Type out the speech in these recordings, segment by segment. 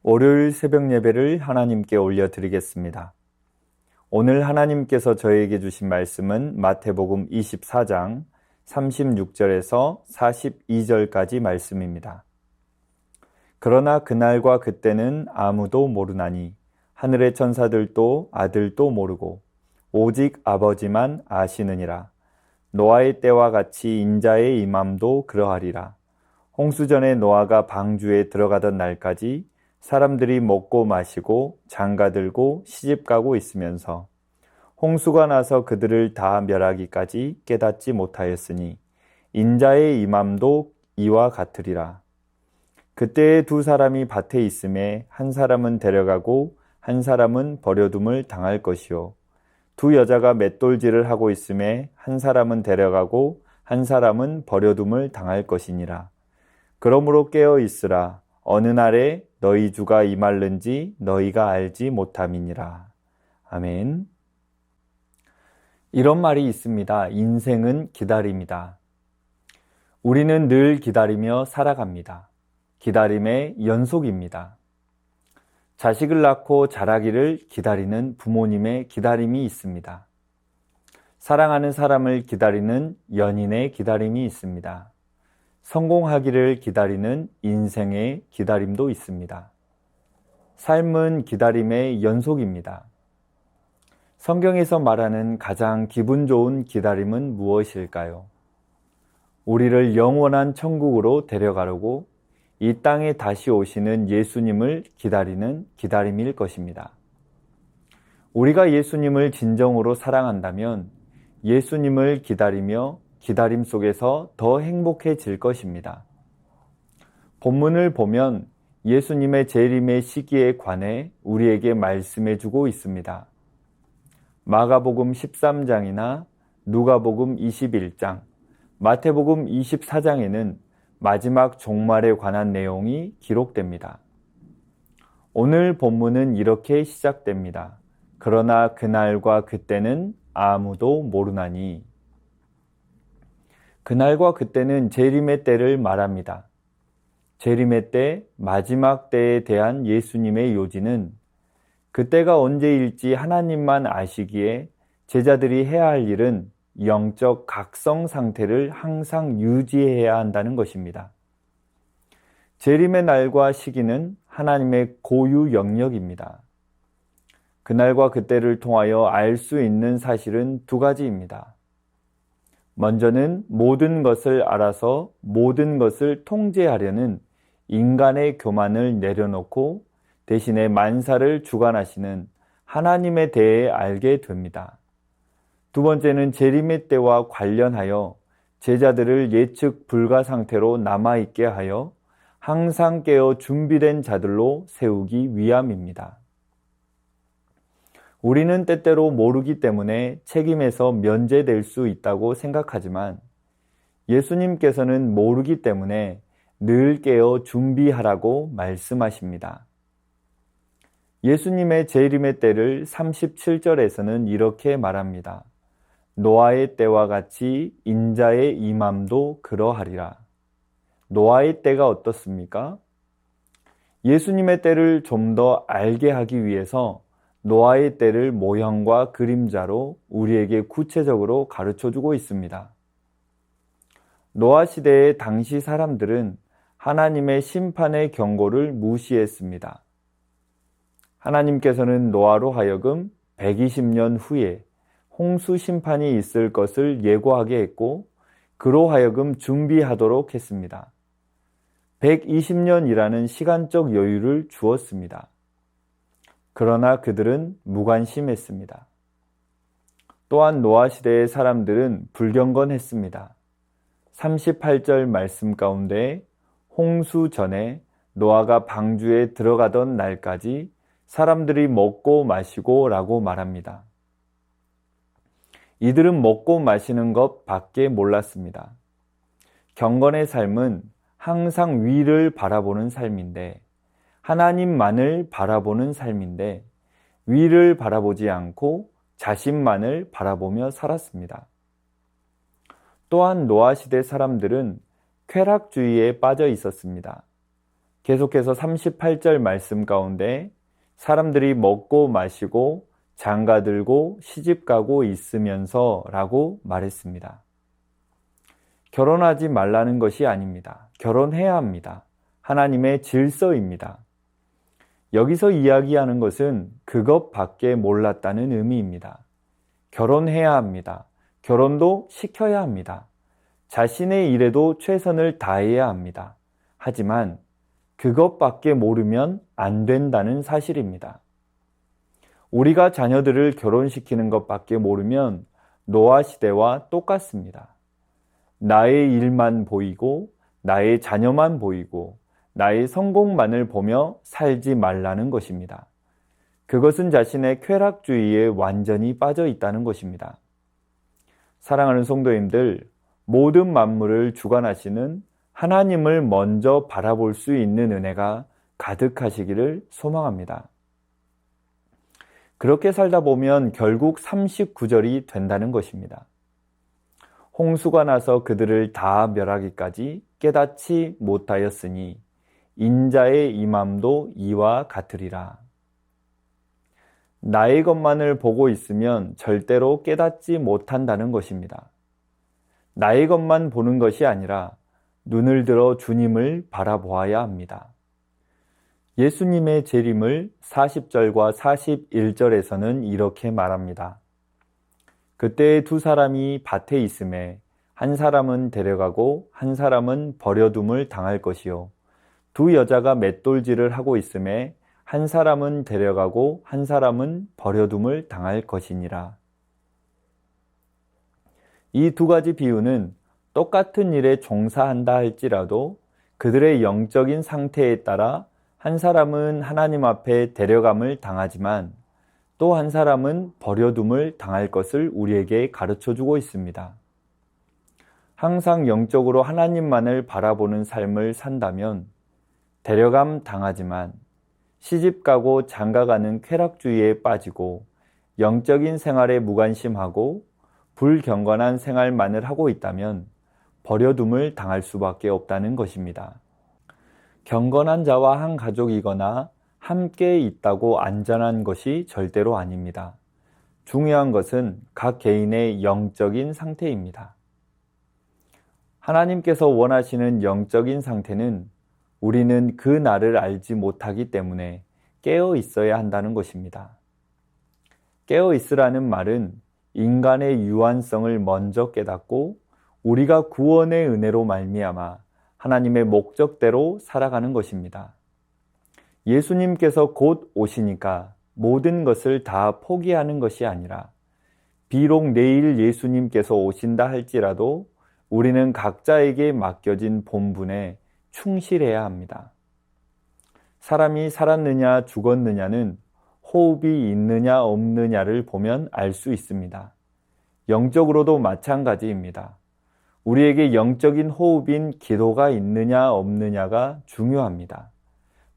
월요일 새벽 예배를 하나님께 올려드리겠습니다. 오늘 하나님께서 저에게 주신 말씀은 마태복음 24장 36절에서 42절까지 말씀입니다. 그러나 그날과 그때는 아무도 모르나니 하늘의 천사들도 아들도 모르고 오직 아버지만 아시느니라. 노아의 때와 같이 인자의 임함도 그러하리라. 홍수전에 노아가 방주에 들어가던 날까지 사람들이 먹고 마시고 장가들고 시집가고 있으면서 홍수가 나서 그들을 다 멸하기까지 깨닫지 못하였으니 인자의 임함도 이와 같으리라. 그때에 두 사람이 밭에 있음에 한 사람은 데려가고 한 사람은 버려둠을 당할 것이요 두 여자가 맷돌질을 하고 있음에 한 사람은 데려가고 한 사람은 버려둠을 당할 것이니라. 그러므로 깨어 있으라. 어느 날에 너희 주가 임할는지 너희가 알지 못함이니라. 아멘. 이런 말이 있습니다. 인생은 기다림이다. 우리는 늘 기다리며 살아갑니다. 기다림의 연속입니다. 자식을 낳고 자라기를 기다리는 부모님의 기다림이 있습니다. 사랑하는 사람을 기다리는 연인의 기다림이 있습니다. 성공하기를 기다리는 인생의 기다림도 있습니다. 삶은 기다림의 연속입니다. 성경에서 말하는 가장 기분 좋은 기다림은 무엇일까요? 우리를 영원한 천국으로 데려가려고 이 땅에 다시 오시는 예수님을 기다리는 기다림일 것입니다. 우리가 예수님을 진정으로 사랑한다면 예수님을 기다리며 기다림 속에서 더 행복해질 것입니다. 본문을 보면 예수님의 재림의 시기에 관해 우리에게 말씀해 주고 있습니다. 마가복음 13장이나 누가복음 21장, 마태복음 24장에는 마지막 종말에 관한 내용이 기록됩니다. 오늘 본문은 이렇게 시작됩니다. 그러나 그날과 그때는 아무도 모르나니. 그날과 그때는 재림의 때를 말합니다. 재림의 때, 마지막 때에 대한 예수님의 요지는 그때가 언제일지 하나님만 아시기에 제자들이 해야 할 일은 영적 각성 상태를 항상 유지해야 한다는 것입니다. 재림의 날과 시기는 하나님의 고유 영역입니다. 그날과 그때를 통하여 알 수 있는 사실은 두 가지입니다. 먼저는 모든 것을 알아서 모든 것을 통제하려는 인간의 교만을 내려놓고 대신에 만사를 주관하시는 하나님에 대해 알게 됩니다. 두 번째는 재림의 때와 관련하여 제자들을 예측 불가 상태로 남아있게 하여 항상 깨어 준비된 자들로 세우기 위함입니다. 우리는 때때로 모르기 때문에 책임에서 면제될 수 있다고 생각하지만 예수님께서는 모르기 때문에 늘 깨어 준비하라고 말씀하십니다. 예수님의 재림의 때를 37절에서는 이렇게 말합니다. 노아의 때와 같이 인자의 임함도 그러하리라. 노아의 때가 어떻습니까? 예수님의 때를 좀 더 알게 하기 위해서 노아의 때를 모형과 그림자로 우리에게 구체적으로 가르쳐주고 있습니다. 노아 시대의 당시 사람들은 하나님의 심판의 경고를 무시했습니다. 하나님께서는 노아로 하여금 120년 후에 홍수 심판이 있을 것을 예고하게 했고 그로 하여금 준비하도록 했습니다. 120년이라는 시간적 여유를 주었습니다. 그러나 그들은 무관심했습니다. 또한 노아 시대의 사람들은 불경건했습니다. 38절 말씀 가운데 홍수 전에 노아가 방주에 들어가던 날까지 사람들이 먹고 마시고 라고 말합니다. 이들은 먹고 마시는 것 밖에 몰랐습니다. 경건의 삶은 항상 위를 바라보는 삶인데 하나님만을 바라보는 삶인데 위를 바라보지 않고 자신만을 바라보며 살았습니다. 또한 노아 시대 사람들은 쾌락주의에 빠져 있었습니다. 계속해서 38절 말씀 가운데 사람들이 먹고 마시고 장가들고 시집가고 있으면서 라고 말했습니다. 결혼하지 말라는 것이 아닙니다. 결혼해야 합니다. 하나님의 질서입니다. 여기서 이야기하는 것은 그것밖에 몰랐다는 의미입니다. 결혼해야 합니다. 결혼도 시켜야 합니다. 자신의 일에도 최선을 다해야 합니다. 하지만 그것밖에 모르면 안 된다는 사실입니다. 우리가 자녀들을 결혼시키는 것밖에 모르면 노아 시대와 똑같습니다. 나의 일만 보이고 나의 자녀만 보이고 나의 성공만을 보며 살지 말라는 것입니다. 그것은 자신의 쾌락주의에 완전히 빠져 있다는 것입니다. 사랑하는 성도님들, 모든 만물을 주관하시는 하나님을 먼저 바라볼 수 있는 은혜가 가득하시기를 소망합니다. 그렇게 살다 보면 결국 39절이 된다는 것입니다. 홍수가 나서 그들을 다 멸하기까지 깨닫지 못하였으니 인자의 임함도 이와 같으리라. 나의 것만을 보고 있으면 절대로 깨닫지 못한다는 것입니다. 나의 것만 보는 것이 아니라 눈을 들어 주님을 바라보아야 합니다. 예수님의 재림을 40절과 41절에서는 이렇게 말합니다. 그때 두 사람이 밭에 있음에 한 사람은 데려가고 한 사람은 버려둠을 당할 것이요. 두 여자가 맷돌질을 하고 있음에 한 사람은 데려가고 한 사람은 버려둠을 당할 것이니라. 이 두 가지 비유는 똑같은 일에 종사한다 할지라도 그들의 영적인 상태에 따라 한 사람은 하나님 앞에 데려감을 당하지만 또 한 사람은 버려둠을 당할 것을 우리에게 가르쳐주고 있습니다. 항상 영적으로 하나님만을 바라보는 삶을 산다면 데려감 당하지만 시집가고 장가가는 쾌락주의에 빠지고 영적인 생활에 무관심하고 불경건한 생활만을 하고 있다면 버려둠을 당할 수밖에 없다는 것입니다. 경건한 자와 한 가족이거나 함께 있다고 안전한 것이 절대로 아닙니다. 중요한 것은 각 개인의 영적인 상태입니다. 하나님께서 원하시는 영적인 상태는 우리는 그 날을 알지 못하기 때문에 깨어 있어야 한다는 것입니다. 깨어 있으라는 말은 인간의 유한성을 먼저 깨닫고 우리가 구원의 은혜로 말미암아 하나님의 목적대로 살아가는 것입니다. 예수님께서 곧 오시니까 모든 것을 다 포기하는 것이 아니라 비록 내일 예수님께서 오신다 할지라도 우리는 각자에게 맡겨진 본분에 충실해야 합니다. 사람이 살았느냐 죽었느냐는 호흡이 있느냐 없느냐를 보면 알 수 있습니다. 영적으로도 마찬가지입니다. 우리에게 영적인 호흡인 기도가 있느냐 없느냐가 중요합니다.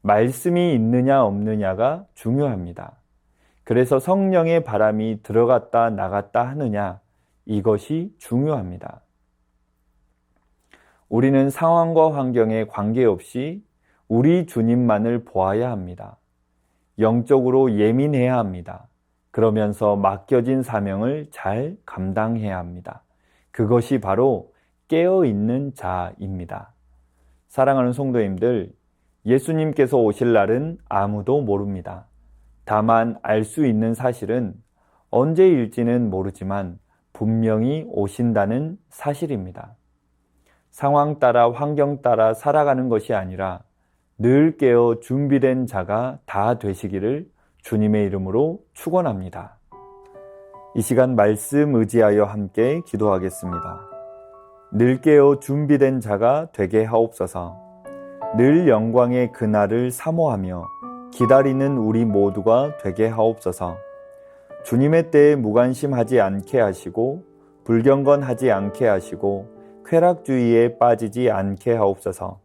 말씀이 있느냐 없느냐가 중요합니다. 그래서 성령의 바람이 들어갔다 나갔다 하느냐, 이것이 중요합니다. 우리는 상황과 환경에 관계없이 우리 주님만을 보아야 합니다. 영적으로 예민해야 합니다. 그러면서 맡겨진 사명을 잘 감당해야 합니다. 그것이 바로 깨어있는 자입니다. 사랑하는 성도님들, 예수님께서 오실 날은 아무도 모릅니다. 다만 알 수 있는 사실은 언제일지는 모르지만 분명히 오신다는 사실입니다. 상황 따라 환경 따라 살아가는 것이 아니라 늘 깨어 준비된 자가 다 되시기를 주님의 이름으로 축원합니다. 이 시간 말씀 의지하여 함께 기도하겠습니다. 늘 깨어 준비된 자가 되게 하옵소서. 늘 영광의 그날을 사모하며 기다리는 우리 모두가 되게 하옵소서. 주님의 때에 무관심하지 않게 하시고 불경건하지 않게 하시고 쾌락주의에 빠지지 않게 하옵소서.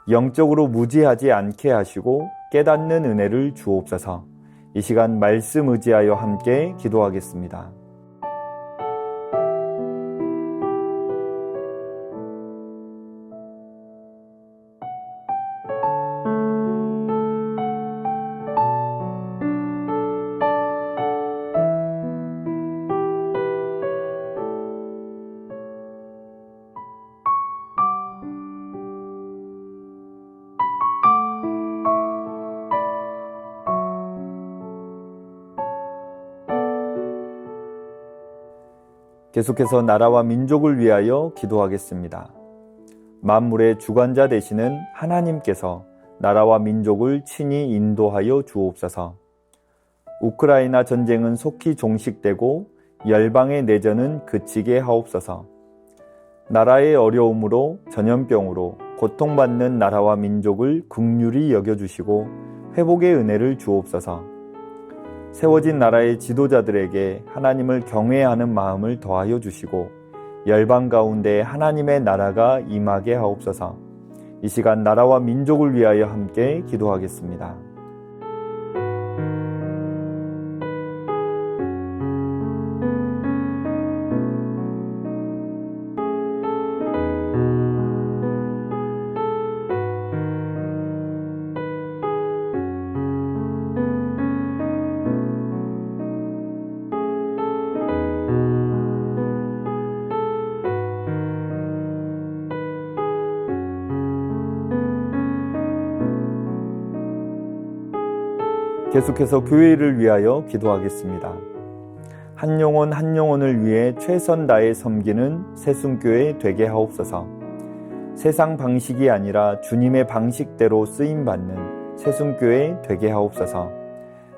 영적으로 무지하지 않게 하시고 깨닫는 은혜를 주옵소서. 이 시간 말씀 의지하여 함께 기도하겠습니다. 계속해서 나라와 민족을 위하여 기도하겠습니다. 만물의 주관자 되시는 하나님께서 나라와 민족을 친히 인도하여 주옵소서. 우크라이나 전쟁은 속히 종식되고 열방의 내전은 그치게 하옵소서. 나라의 어려움으로 전염병으로 고통받는 나라와 민족을 긍휼히 여겨주시고 회복의 은혜를 주옵소서. 세워진 나라의 지도자들에게 하나님을 경외하는 마음을 더하여 주시고 열방 가운데 하나님의 나라가 임하게 하옵소서. 이 시간 나라와 민족을 위하여 함께 기도하겠습니다. 계속해서 교회를 위하여 기도하겠습니다. 한 영혼 한 영혼을 위해 최선 다해 섬기는 새순교회 되게 하옵소서. 세상 방식이 아니라 주님의 방식대로 쓰임받는 새순교회 되게 하옵소서.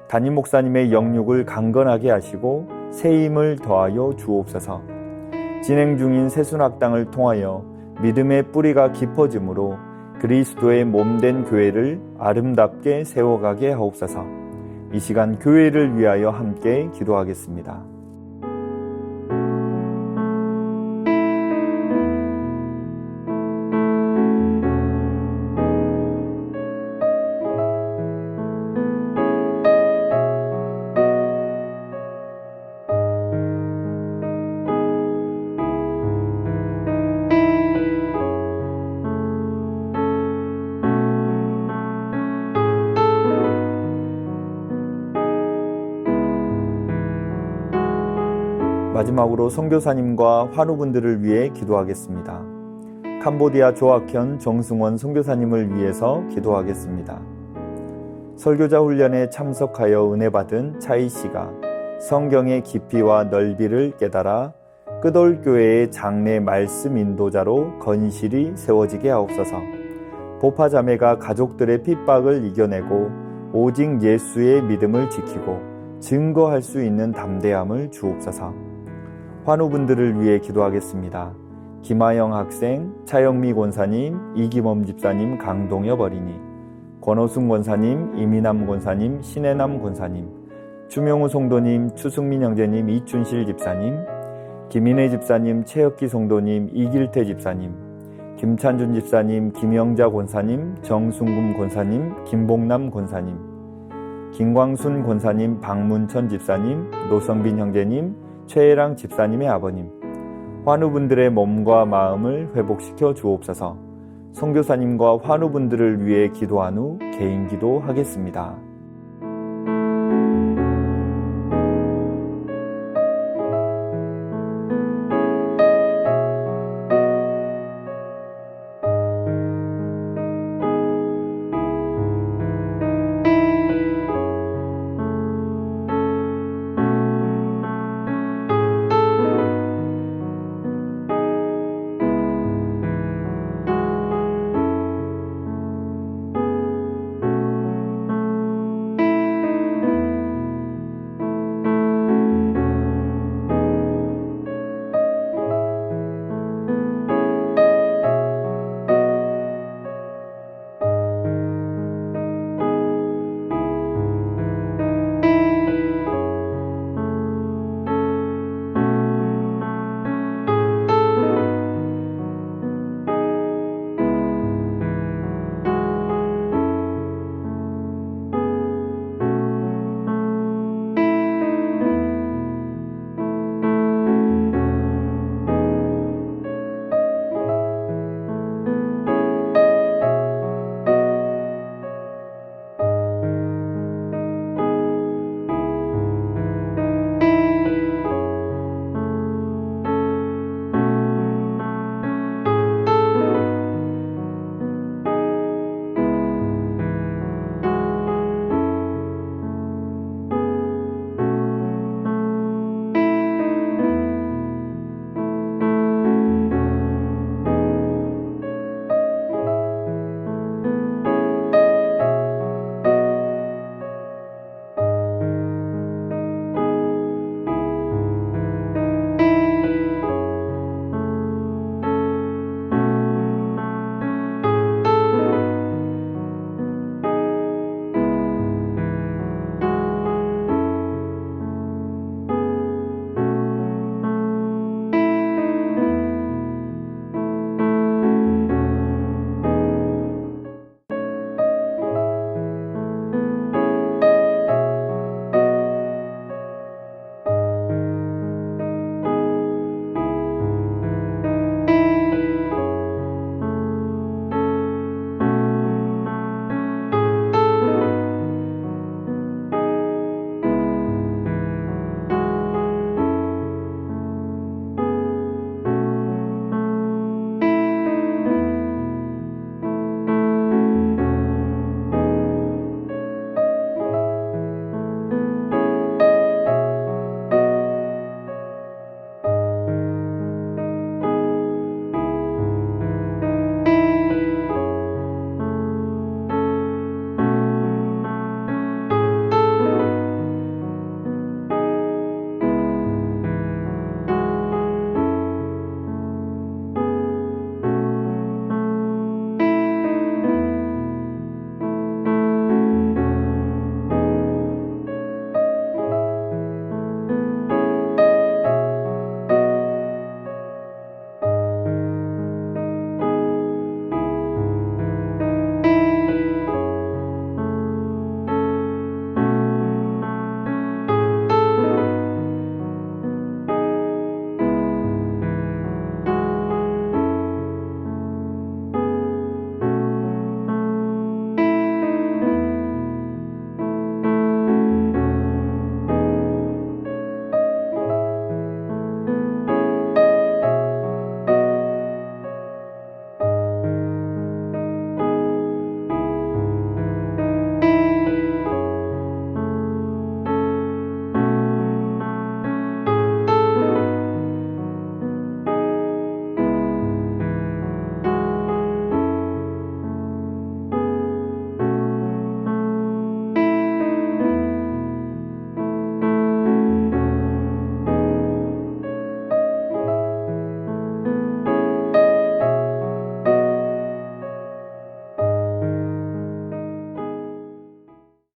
담임 목사님의 영육을 강건하게 하시고 새 힘을 더하여 주옵소서. 진행 중인 새순학당을 통하여 믿음의 뿌리가 깊어지므로 그리스도의 몸된 교회를 아름답게 세워가게 하옵소서. 이 시간 교회를 위하여 함께 기도하겠습니다. 마지막으로 선교사님과 환우분들을 위해 기도하겠습니다. 캄보디아 조학현 정승원 선교사님을 위해서 기도하겠습니다. 설교자 훈련에 참석하여 은혜 받은 차이 씨가 성경의 깊이와 넓이를 깨달아 끄돌교회의 장래 말씀 인도자로 건실히 세워지게 하옵소서. 보파자매가 가족들의 핍박을 이겨내고 오직 예수의 믿음을 지키고 증거할 수 있는 담대함을 주옵소서. 환우분들을 위해 기도하겠습니다. 김하영 학생, 차영미 권사님, 이기범 집사님, 강동엽 어린이, 권호순 권사님, 이민남 권사님, 신혜남 권사님, 추명우 송도님, 추승민 형제님, 이춘실 집사님, 김인혜 집사님, 최혁기 송도님, 이길태 집사님, 김찬준 집사님, 김영자 권사님, 정순금 권사님, 김봉남 권사님, 김광순 권사님, 박문천 집사님, 노성빈 형제님, 최혜랑 집사님의 아버님, 환우분들의 몸과 마음을 회복시켜 주옵소서. 선교사님과 환우분들을 위해 기도한 후 개인 기도하겠습니다.